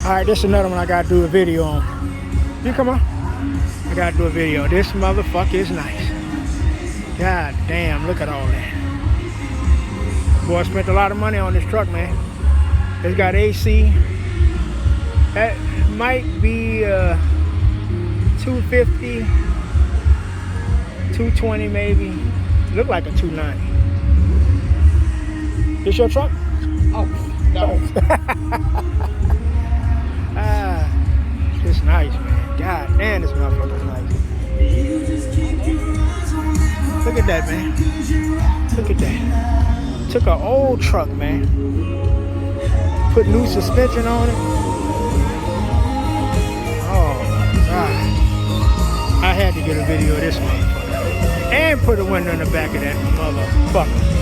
Alright, this is another one I gotta do a video on. You come on. I gotta do a video. This motherfucker is nice. God damn, look at all that. Boy, I spent a lot of money on this truck, man. It's got AC. That might be 250, 220 maybe. Look like a 290. This your truck? Oh, no. It's nice, man. God damn, this motherfucker's nice. Look at that, man. Look at that. Took an old truck, man. Put new suspension on it. Oh, my God. I had to get a video of this motherfucker. And put a window in the back of that motherfucker.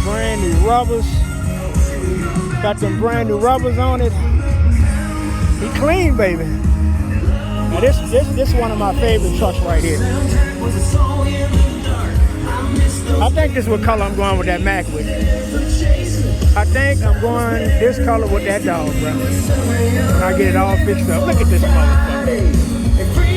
Brand new rubbers. Got them brand new rubbers on it. He clean, baby. Now this one of my favorite trucks right here. I think this is what color I'm going with that Mac with. I think I'm going this color with that dog, bro. When I get it all fixed up. Look at this motherfucker.